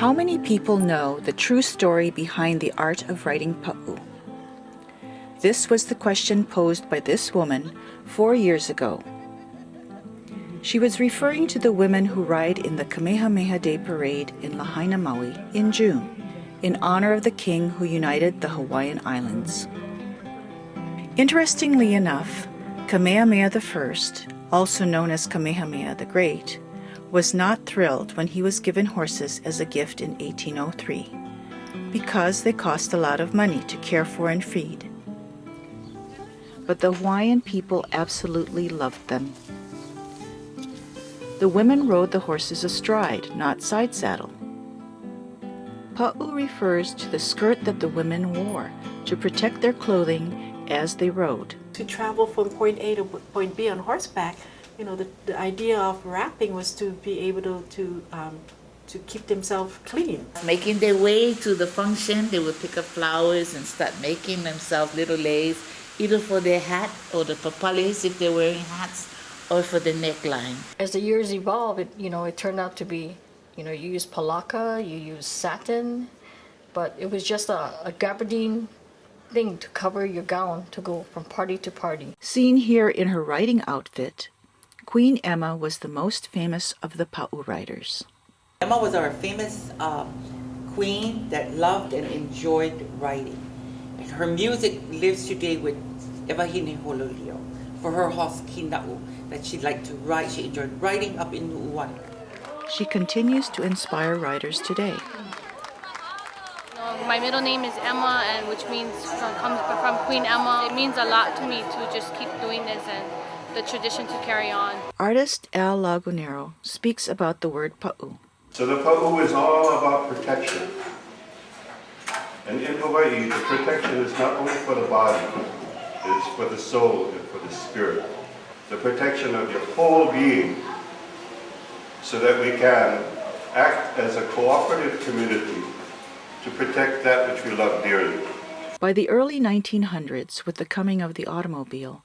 How many people know the true story behind the art of riding pa'u? This was the question posed by this woman 4 years ago. She was referring to the women who ride in the Kamehameha Day Parade in Lahaina, Maui in June, in honor of the king who united the Hawaiian Islands. Interestingly enough, Kamehameha I, also known as Kamehameha the Great, was not thrilled when he was given horses as a gift in 1803, because they cost a lot of money to care for and feed. But the Hawaiian people absolutely loved them. The women rode the horses astride, not side saddle. Pa'u refers to the skirt that the women wore to protect their clothing as they rode. To travel from point A to point B on horseback, the idea of wrapping was to be able to keep themselves clean. Making their way to the function, they would pick up flowers and start making themselves little leis, either for their hat or the papalis if they're wearing hats, or for the neckline. As the years evolved, it turned out to be, you use palaka, you use satin, but it was just a gabardine thing to cover your gown to go from party to party. Seen here in her riding outfit, Queen Emma was the most famous of the pa'u riders. Emma was our famous queen that loved and enjoyed riding. And her music lives today with Evahine Hololio for her horse Kina'u that she liked to ride. She enjoyed riding up in Nu'uanu. She continues to inspire riders today. My middle name is Emma, and which comes from Queen Emma. It means a lot to me to just keep doing this and the tradition to carry on. Artist Al Lagunero speaks about the word pa'u. So the pa'u is all about protection. And in Hawaii, the protection is not only for the body, it's for the soul and for the spirit. The protection of your whole being, so that we can act as a cooperative community to protect that which we love dearly. By the early 1900s, with the coming of the automobile,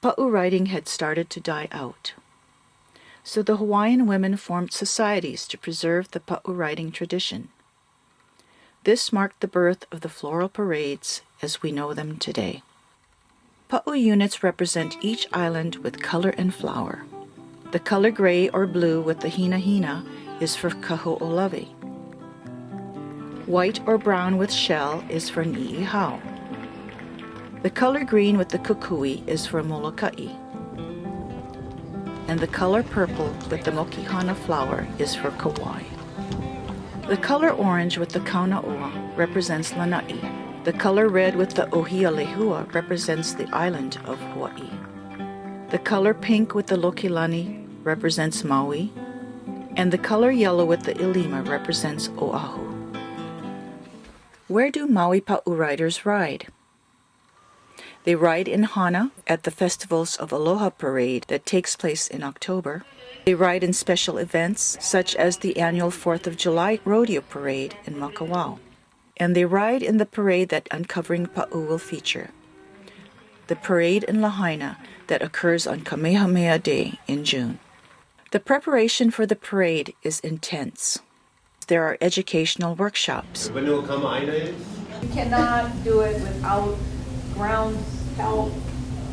pa'u riding had started to die out. So the Hawaiian women formed societies to preserve the pa'u riding tradition. This marked the birth of the floral parades as we know them today. Pa'u units represent each island with color and flower. The color gray or blue with the hina is for kaho'olawe. White or brown with shell is for ni'ihau. The color green with the kukui is for moloka'i. And the color purple with the mokihana flower is for kauai. The color orange with the kaunaoa represents Lanai. The color red with the ohia lehua represents the island of Hawaii. The color pink with the lokilani represents Maui. And the color yellow with the ilima represents Oahu. Where do Maui pa'u riders ride? They ride in Hana at the festivals of Aloha Parade that takes place in October. They ride in special events such as the annual 4th of July Rodeo Parade in Makawao. And they ride in the parade that Uncovering Pa'u will feature, the parade in Lahaina that occurs on Kamehameha Day in June. The preparation for the parade is intense. There are educational workshops. You cannot do it without ground help,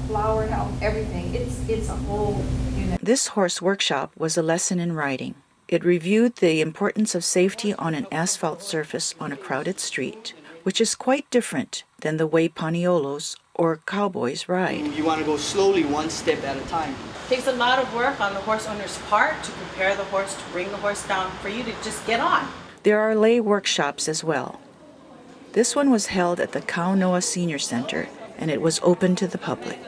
flower help, everything. It's a whole unit. This horse workshop was a lesson in riding. It reviewed the importance of safety on an asphalt surface on a crowded street, which is quite different than the way paniolos or cowboys ride. You want to go slowly, one step at a time. It takes a lot of work on the horse owner's part to prepare the horse, to bring the horse down for you to just get on. There are lay workshops as well. This one was held at the Kaunoa Senior Center, and it was open to the public.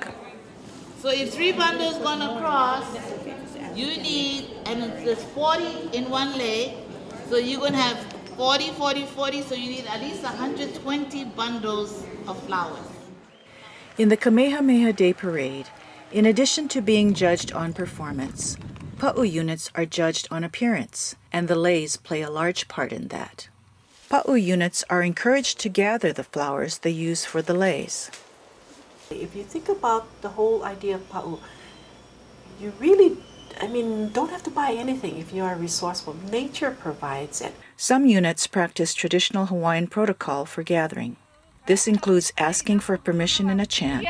So if 3 bundles going across, you need, and there's 40 in one lay, so you're going to have 40, 40, 40, so you need at least 120 bundles of flowers. In the Kamehameha Day Parade, in addition to being judged on performance, pa'u units are judged on appearance, and the leis play a large part in that. Pa'u units are encouraged to gather the flowers they use for the leis. If you think about the whole idea of pa'u, you really don't have to buy anything if you are resourceful. Nature provides it. Some units practice traditional Hawaiian protocol for gathering. This includes asking for permission in a chant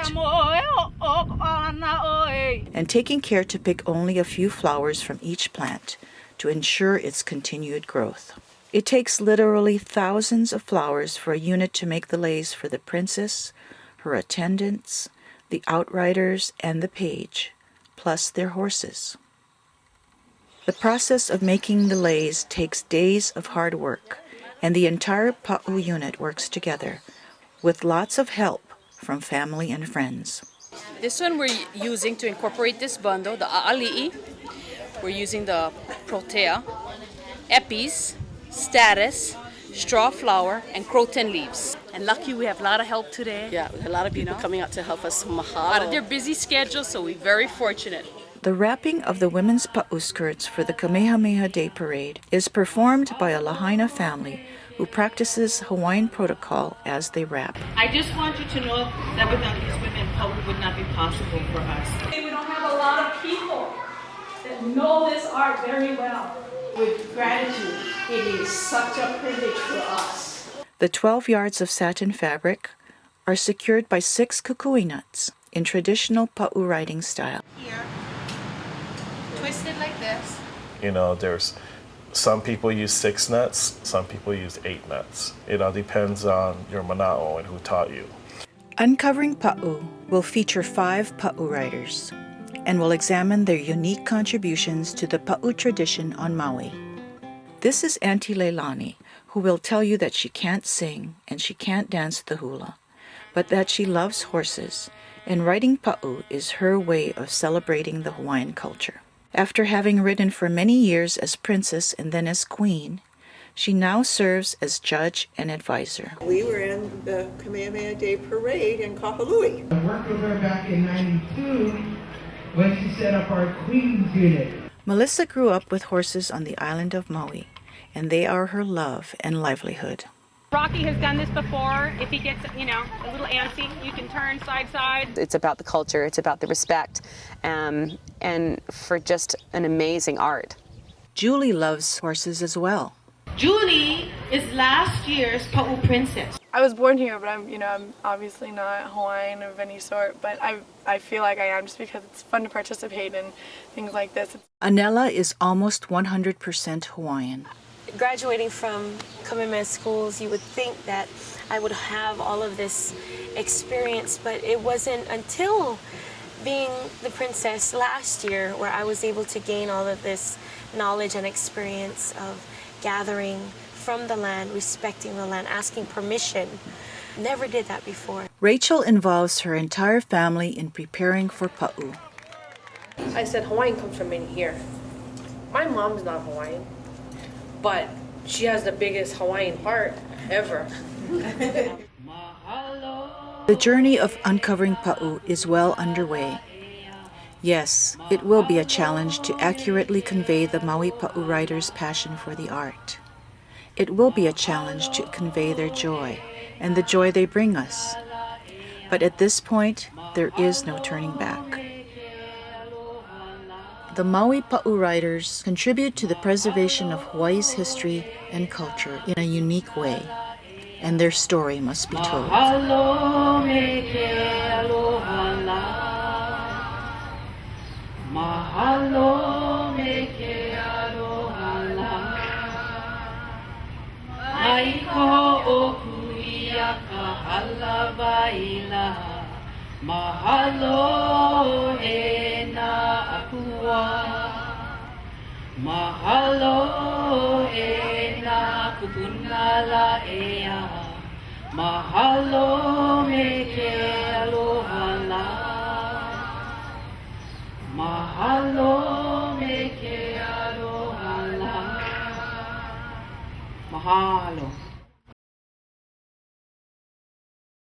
and taking care to pick only a few flowers from each plant to ensure its continued growth. It takes literally thousands of flowers for a unit to make the leis for the princess, her attendants, the outriders, and the page, plus their horses. The process of making the leis takes days of hard work, and the entire pa'u unit works together, with lots of help from family and friends. This one we're using to incorporate this bundle, the a'ali'i. We're using the protea, epis, status, straw flower, and croton leaves. And lucky we have a lot of help today. Yeah, a lot of people coming out to help us. Mahalo. Out of their busy schedule, so we're very fortunate. The wrapping of the women's pa'u skirts for the Kamehameha Day Parade is performed by a Lahaina family who practices Hawaiian protocol as they wrap. I just want you to know that without these women, Paui would not be possible for us. We don't have a lot of people that know this art very well. With gratitude, it is such a privilege for us. The 12 yards of satin fabric are secured by 6 kukui nuts in traditional pa'u riding style. Here, twisted like this. You know, there's some people use 6 nuts, some people use 8 nuts. It all depends on your mana'o and who taught you. Uncovering Pa'u will feature 5 Pa'u riders and will examine their unique contributions to the Pa'u tradition on Maui. This is Auntie Leilani, who will tell you that she can't sing and she can't dance the hula, but that she loves horses, and riding Pa'u is her way of celebrating the Hawaiian culture. After having ridden for many years as princess and then as queen, she now serves as judge and advisor. We were in the Kamehameha Day Parade in Kahului. I worked with her back in '92 when she set up our Queens unit. Melissa grew up with horses on the island of Maui, and they are her love and livelihood. Rocky has done this before. If he gets, a little antsy, you can turn side. It's about the culture, it's about the respect, and for just an amazing art. Julie loves horses as well. Julie is last year's Pa'u princess. I was born here, but I'm obviously not Hawaiian of any sort, but I feel like I am just because it's fun to participate in things like this. Anela is almost 100% Hawaiian. Graduating from Kamehameha schools, you would think that I would have all of this experience, but it wasn't until being the princess last year where I was able to gain all of this knowledge and experience of gathering from the land, respecting the land, asking permission. Never did that before. Rachel involves her entire family in preparing for Pa'u. I said Hawaiian comes from in here. My mom's not Hawaiian, but she has the biggest Hawaiian heart ever. The journey of uncovering Pa'u is well underway. Yes, it will be a challenge to accurately convey the Maui Pa'u riders' passion for the art. It will be a challenge to convey their joy and the joy they bring us. But at this point, there is no turning back. The Maui Pa'u riders contribute to the preservation of Hawaii's history and culture in a unique way, and their story must be told. Mahalo me ke aloha la. Mahalo me ke aloha la. Ai ko o kuia ka halawaila. Mahalo e na akua. Mahalo e na kupuna la ea. Mahalo me ke aloha la. Mahalo me ke aloha la. Mahalo.